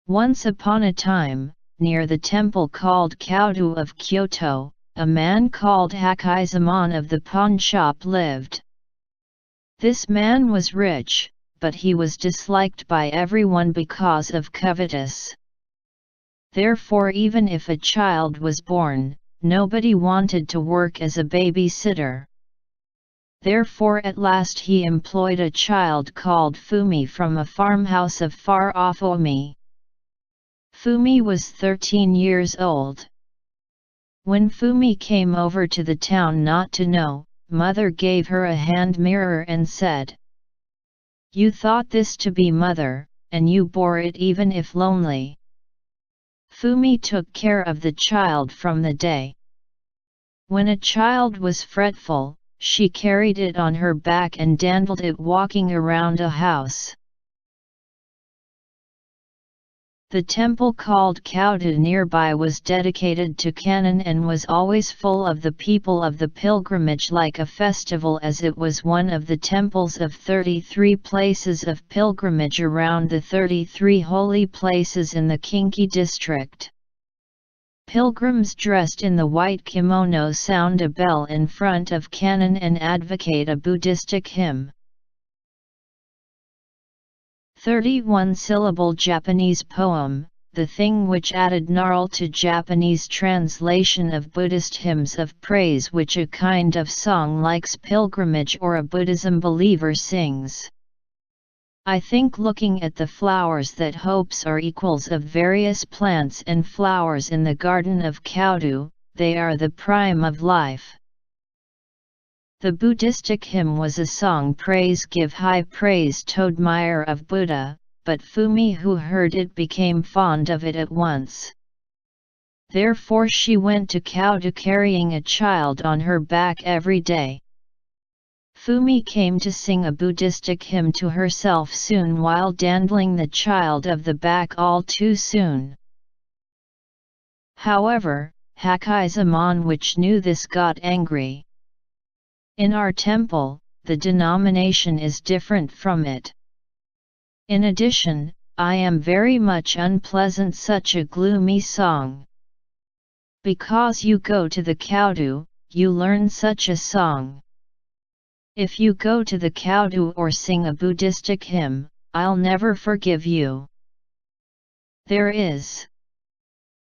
Once upon a time, near the temple called Kyoto of Kyoto, a man called Hakizamon of the pawn shop lived. This man was rich, but he was disliked by everyone because of covetous. Therefore, even if a child was born, nobody wanted to work as a babysitter. Therefore at last he employed a child called Fumi from a farmhouse of far off Omi. Fumi was 13 years old. When Fumi came over to the town not to know, mother gave her a hand mirror and said, "You thought this to be mother, and you bore it even if lonely." Fumi took care of the child from the day. When a child was fretful, she carried it on her back and dandled it walking around a house. The temple called Kyoto nearby was dedicated to Kannon and was always full of the people of the pilgrimage like a festival, as it was one of the temples of 33 places of pilgrimage around the 33 holy places in the Kinki district. Pilgrims dressed in the white kimono sound a bell in front of Kannon and advocate a Buddhistic hymn. 31-syllable Japanese poem, the thing which added gnarl to Japanese translation of Buddhist hymns of praise, which a kind of song likes pilgrimage or a Buddhism believer sings. I think looking at the flowers that hopes are equals of various plants and flowers in the garden of Kyoto, they are the prime of life. The Buddhistic hymn was a song praise give high praise to admire of Buddha, but Fumi who heard it became fond of it at once. Therefore she went to Kyoto carrying a child on her back every day. Fumi came to sing a Buddhistic hymn to herself soon while dandling the child of the back all too soon. However, Hakizamon which knew this got angry. In our temple, the denomination is different from it. In addition, I am very much unpleasant such a gloomy song. Because you go to the Kyoto, you learn such a song. If you go to the Kyoto or sing a Buddhistic hymn, I'll never forgive you. There is.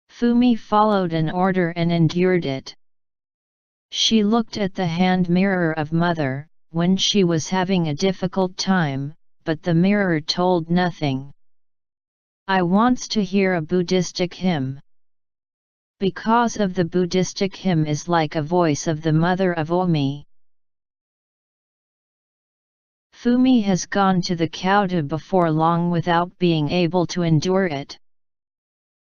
Fumi followed an order and endured it. She looked at the hand mirror of mother, when she was having a difficult time, but the mirror told nothing. I wants to hear a Buddhistic hymn. Because of the Buddhistic hymn is like a voice of the mother of Omi. Fumi has gone to the Kyoto before long without being able to endure it.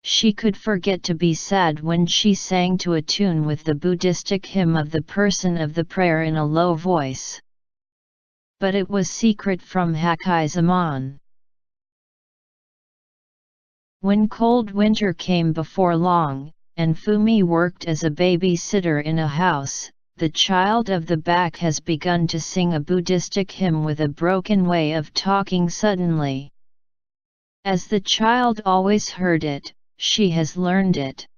She could forget to be sad when she sang to a tune with the Buddhistic hymn of the person of the prayer in a low voice. But it was secret from Hakizamon. When cold winter came before long, and Fumi worked as a babysitter in a house, the child of the back has begun to sing a Buddhistic hymn with a broken way of talking suddenly. As the child always heard it, she has learned it.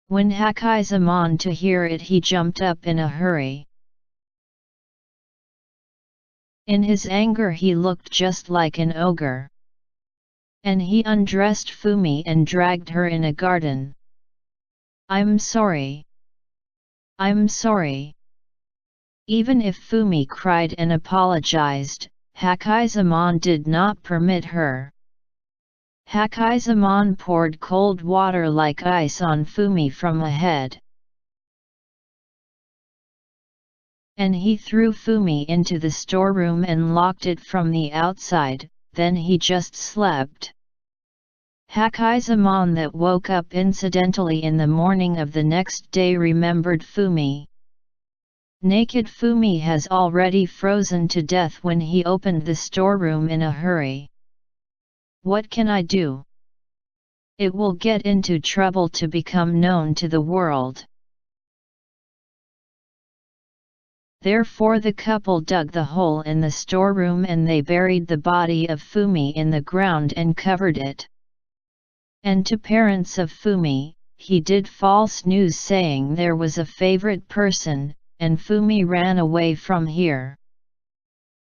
When Hakizamon to hear it he jumped up in a hurry. In his anger he looked just like an ogre. And he undressed Fumi and dragged her in a garden. I'm sorry. I'm sorry. Even if Fumi cried and apologized, Hakizamon did not permit her. Hakizamon poured cold water like ice on Fumi from ahead. And he threw Fumi into the storeroom and locked it from the outside, then he just slept. Hakizamon that woke up incidentally in the morning of the next day remembered Fumi. Naked Fumi has already frozen to death when he opened the storeroom in a hurry. What can I do? It will get into trouble to become known to the world. Therefore the couple dug the hole in the storeroom and they buried the body of Fumi in the ground and covered it. And to parents of Fumi, he did false news saying there was a favorite person, and Fumi ran away from here.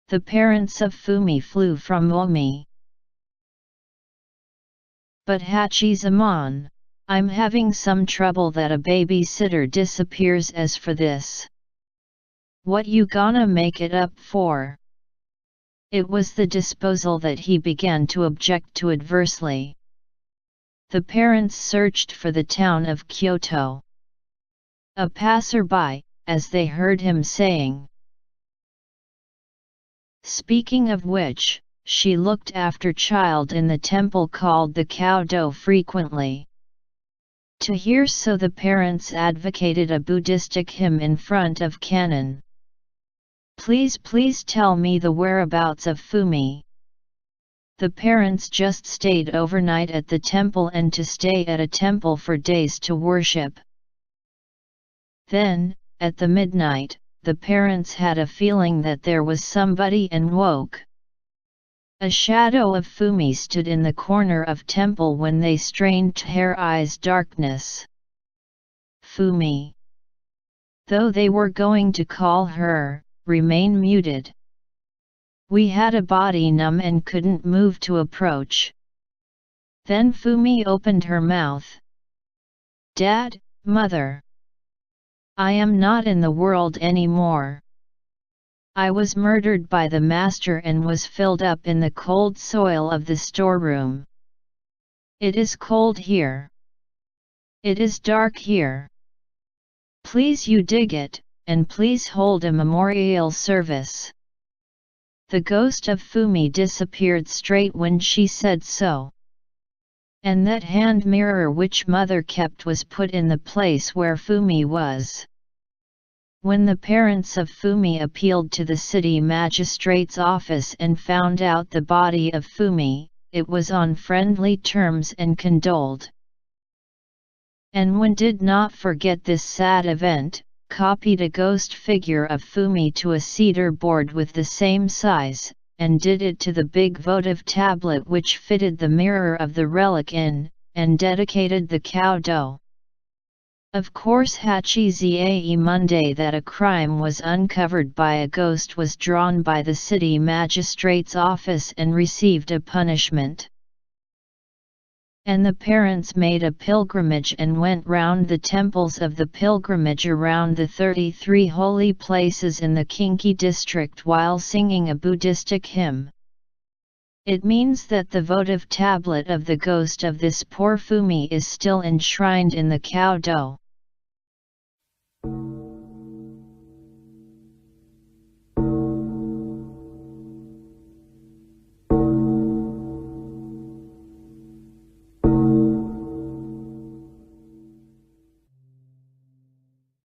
The parents of Fumi flew from Omi. But Hachizamon, I'm having some trouble that a babysitter disappears. As for this, what you gonna make it up for? It was the disposal that he began to object to adversely. The parents searched for the town of Kyoto. A passerby, as they heard him saying. Speaking of which, she looked after child in the temple called the Kyoto frequently. To hear so the parents advocated a Buddhistic hymn in front of canon. Please tell me the whereabouts of Fumi. The parents just stayed overnight at the temple and to stay at a temple for days to worship. Then, at the midnight, the parents had a feeling that there was somebody and woke. A shadow of Fumi stood in the corner of temple when they strained her eyes darkness. Fumi. Though they were going to call her, remain muted. We had a body numb and couldn't move to approach. Then Fumi opened her mouth. Dad, Mother. I am not in the world anymore. I was murdered by the master and was filled up in the cold soil of the storeroom. It is cold here. It is dark here. Please you dig it, and please hold a memorial service. The ghost of Fumi disappeared straight when she said so. And that hand mirror which Mother kept was put in the place where Fumi was. When the parents of Fumi appealed to the city magistrate's office and found out the body of Fumi, it was on friendly terms and condoled. And one did not forget this sad event, copied a ghost figure of Fumi to a cedar board with the same size, and did it to the big votive tablet which fitted the mirror of the relic in, and dedicated the cow dough. Of course Hachizae Monday that a crime was uncovered by a ghost was drawn by the city magistrate's office and received a punishment. And the parents made a pilgrimage and went round the temples of the pilgrimage around the 33 holy places in the Kinki district while singing a Buddhistic hymn. It means that the votive tablet of the ghost of this poor Fumi is still enshrined in the cow dough.